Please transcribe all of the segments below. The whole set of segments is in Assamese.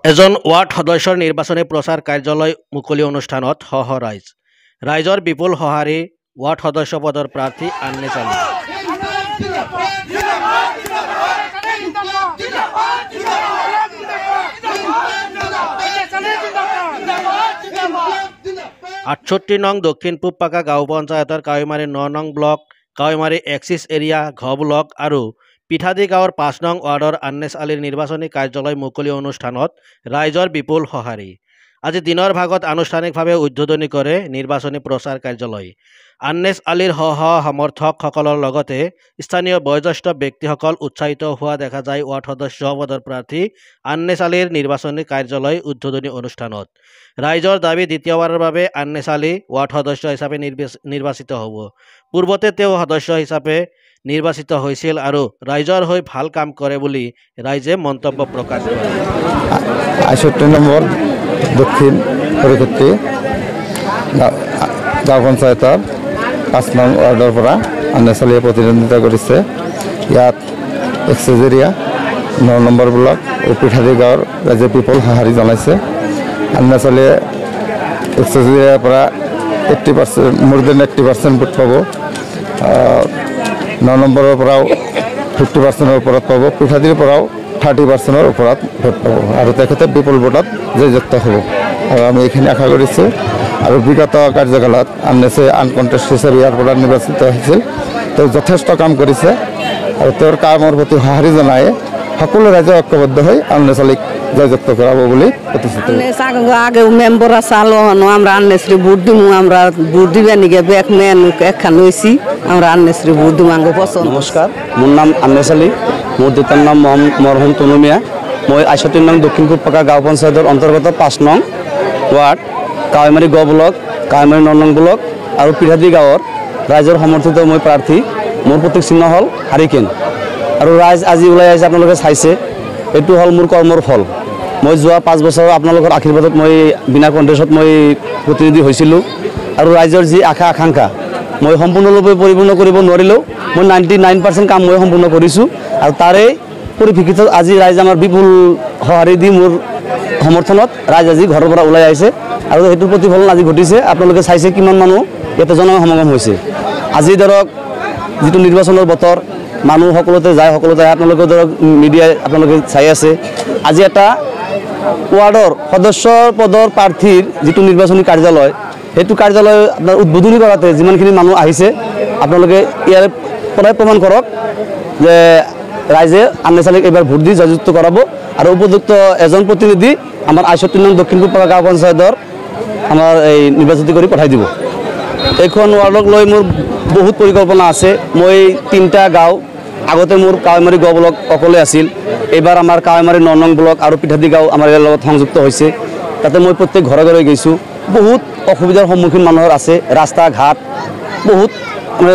এজন ৱাৰ্ড সদস্যৰ নিৰ্বাচনী প্ৰচাৰ কাৰ্যালয় মুকলি অনুষ্ঠানত ৰাইজৰ বিপুল সঁহাৰি ৱাৰ্ড সদস্য পদৰ প্ৰাৰ্থী আন্নেছ আলী। 68 নং দক্ষিণ পূব পাকা গাঁও পঞ্চায়তৰ কাৱৈমাৰী 9 নং ব্লক, কাৱৈমাৰী এক্সিছ এৰিয়া ঘ ব্লক আৰু পিঠাদি গাঁৱৰ 5 নং ৱাৰ্ডৰ আন্নেছ আলীৰ নিৰ্বাচনী কাৰ্যালয় মুকলি অনুষ্ঠানত ৰাইজৰ বিপুল সঁহাৰি। আজি দিনৰ ভাগত আনুষ্ঠানিকভাৱে উদ্বোধনী কৰে নিৰ্বাচনী প্ৰচাৰ কাৰ্যালয়। আন্নেছ আলীৰ সমৰ্থকসকলৰ লগতে স্থানীয় বয়োজ্যেষ্ঠ ব্যক্তিসকল উৎসাহিত হোৱা দেখা যায় ৱাৰ্ড সদস্য পদৰ প্ৰাৰ্থী আন্নেছ আলীৰ নিৰ্বাচনী কাৰ্যালয় উদ্বোধনী অনুষ্ঠানত। ৰাইজৰ দাবী দ্বিতীয়বাৰৰ বাবে আন্নেছ আলী ৱাৰ্ড সদস্য হিচাপে নিৰ্বাচিত হ'ব। পূৰ্বতে তেওঁ সদস্য হিচাপে নিৰ্বাচিত হৈছিল আৰু ৰাইজৰ হৈ ভাল কাম কৰে বুলি ৰাইজে মন্তব্য প্ৰকাশ কৰে। 68 নম্বৰ দক্ষিণ পৰিক্ষেত্ৰী গাঁও পঞ্চায়তৰ 5 নং ৱাৰ্ডৰ পৰা আন্নেছ আলীয়ে প্ৰতিদ্বন্দ্বিতা কৰিছে। ইয়াত এক্সিছ এৰিয়া 9 নম্বৰ ব্লক আৰু পিঠাদি গাঁৱৰ ৰাইজে বিপুল সঁহাৰি জনাইছে। আন্নেছ আলীয়ে এক্সিছ এৰিয়াৰ পৰা 80% মোৰ দেন 80% ভোট পাব। 9 নম্বৰৰ পৰাও 50%ৰ ওপৰত পাব। পিঠাদিৰ পৰাও 30%ৰ ওপৰত ভোট পাব আৰু তেখেতে বিপুল ভোটত জয়যুক্ত হ'ব আৰু আমি এইখিনি আশা কৰিছোঁ। আৰু বিগত কাৰ্যকালত আন্নেছে আনকণ্টেষ্ট হিচাপে ইয়াৰ পৰা নিৰ্বাচিত হৈছিল। তেওঁ যথেষ্ট কাম কৰিছে আৰু তেওঁৰ কামৰ প্ৰতি সঁহাৰি জনাই সকলো ৰাইজে ঐক্যবদ্ধ হৈ আন্নেছ আলীক জয়যুক্ত কৰাব বুলি প্ৰতিশ্ৰুতি। আগে মেম্বার চালো আমরা আন্নেছরে ভোট দিমু, আমরা ভোট দিবে নিগে ব্যাক মেন একখান হয়েছি, আমরা আন্নেছরে ভোট দিমু আঙ্গ পছন্দ। নমস্কার, মোর নাম আন্নেছ আলী, মোর দেউতার নাম মরহুম তনু মিয়া। মই 68 নং দক্ষিণ পূব পাকা গাঁও পঞ্চায়তৰ অন্তৰ্গত 5 নং ৱাৰ্ড, কাৱৈমাৰী গ ব্লক, কাৱৈমাৰী 9 নং ব্লক আৰু পিঠাদি গাঁৱৰ ৰাইজৰ সমৰ্থিত মই প্ৰাৰ্থী। মোৰ প্ৰতীক চিহ্ন হ'ল হাৰিকেন আৰু ৰাইজ আজি ওলাই আহিছে, আপোনালোকে চাইছে। এইটো হ'ল মোৰ কৰ্মৰ ফল। মই যোৱা 5 বছৰ আপোনালোকৰ আশীৰ্বাদত মই বিনা কণ্টেষ্টত মই প্ৰতিনিধি হৈছিলোঁ আৰু ৰাইজৰ যি আশা আকাংক্ষা মই সম্পূৰ্ণৰূপে পৰিপূৰ্ণ কৰিব নোৱাৰিলেও মই 99% কাম মই সম্পূৰ্ণ কৰিছোঁ আৰু তাৰে পৰিপ্ৰেক্ষিতত আজি ৰাইজ আমাৰ বিপুল সঁহাৰি দি মোৰ সমৰ্থনত ৰাইজ আজি ঘৰৰ পৰা ওলাই আহিছে আৰু সেইটোৰ প্ৰতিফলন আজি ঘটিছে। আপোনালোকে চাইছে কিমান মানুহ ইয়াতে জনসমাগম হৈছে। আজি ধৰক যিটো নিৰ্বাচনৰ বতৰ, মানুহ সকলোতে যায়, আপোনালোকে ধৰক মিডিয়াই আপোনালোকে চাই আছে। আজি এটা ৱাৰ্ডৰ সদস্য পদৰ প্ৰাৰ্থীৰ যিটো নিৰ্বাচনী কাৰ্যালয়, সেইটো কাৰ্যালয় আপোনাৰ উদ্বোধনী কৰাতে যিমানখিনি মানুহ আহিছে, আপোনালোকে ইয়াৰ পৰাই প্ৰমাণ কৰক যে ৰাইজে আন্নেছ আলীক এইবাৰ ভোট দি জয়যুক্ত কৰাব আৰু উপযুক্ত এজন প্ৰতিনিধি আমাৰ 68 নং দক্ষিণ পূব পাকা গাঁও পঞ্চায়তৰ আমাৰ এই নিৰ্বাচিত কৰি পঠাই দিব। এইখন ৱাৰ্ডক লৈ মোৰ বহুত পৰিকল্পনা আছে। মই 3টা গাঁও, আগতে মোৰ কাৱৈমাৰী গ ব্লক অকলে আছিল, এইবাৰ আমাৰ কাৱৈমাৰী 9 নং ব্লক আৰু পিঠাদি গাঁও আমাৰ ইয়াৰ লগত সংযুক্ত হৈছে। তাতে মই প্ৰত্যেক ঘৰে ঘৰে গৈছোঁ। বহুত অসুবিধাৰ সন্মুখীন মানুহৰ আছে, ৰাস্তা ঘাট বহুত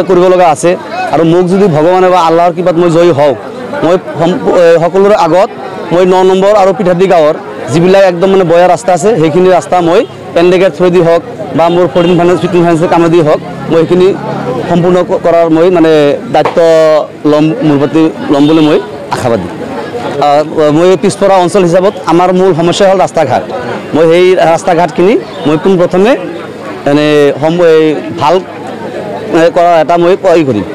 কৰিব লগা আছে আৰু মোক যদি ভগৱানে বা আল্লাহৰ কৃপাত মই জয়ী হওঁ, মই সকলোৰে আগত মই 9 নম্বৰ আৰু পিঠাদি গাঁৱৰ যিবিলাক একদম মানে বয়া ৰাস্তা আছে, সেইখিনি ৰাস্তা মই এনডেগেৰ থ্ৰুৱেদি হওক বা মোৰ 14 ফাইনেন্স 15 ফাইনেন্সৰ কামেদি হওক, মই সেইখিনি সম্পূৰ্ণ কৰাৰ মই মানে দায়িত্ব মোৰ প্ৰতি ল'ম বুলি মই আশাবাদী। মই পিছপৰা অঞ্চল হিচাপত আমাৰ মূল সমস্যা হ'ল ৰাস্তা ঘাট। মই সেই ৰাস্তা ঘাটখিনি মই পোনপ্ৰথমে ভাল কৰাৰ এটা মই কৰিম।